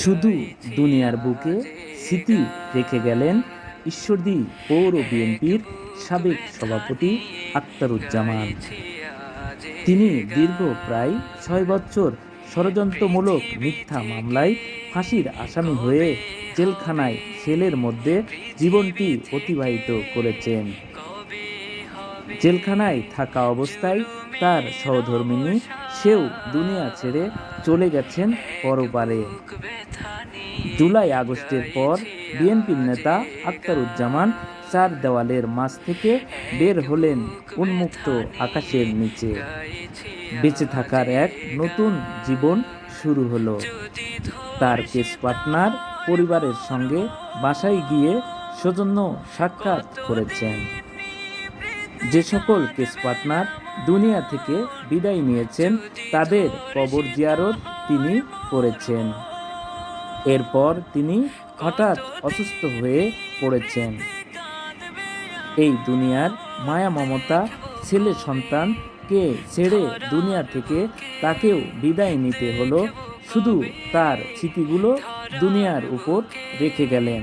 শুধু দুনিয়ার বুকে স্মৃতি রেখে গেলেন ঈশ্বরদী পৌর বিএনপির সাবেক সভাপতি আখতারুজ্জামান। তিনি দীর্ঘ প্রায় 6 বছর ষড়যন্ত্রমূলক মিথ্যা মামলায় ফাঁসির আসামি হয়ে জেলখানায় সেলের মধ্যে জীবনটি অতিবাহিত করেছেন। জেলখানায় থাকা অবস্থায় তার সহধর্মিণী সেও দুনিয়া ছেড়ে চলে গেছেন পরপারে। জুলাই আগস্টের পর বিএনপির নেতা আখতারুজ্জামান চার দেওয়ালের মাঝ থেকে বের হলেন উন্মুক্ত আকাশের নিচে। বেঁচে থাকার এক নতুন জীবন শুরু হলো। তার কেস পার্টনার পরিবারের সঙ্গে বাসায় গিয়ে সৌজন্য সাক্ষাৎ করেছেন। যে সকল কেস পার্টনার দুনিয়া থেকে বিদায় নিয়েছেন তাদের কবর জিয়ারত তিনি করেছেন। এরপর তিনি হঠাৎ অসুস্থ হয়ে পড়েছেন। এই দুনিয়ার মায়া মমতা ছেলে সন্তানকে ছেড়ে দুনিয়া থেকে তাকেও বিদায় নিতে হলো। শুধু তার স্মৃতিগুলো দুনিয়ার উপর রেখে গেলেন।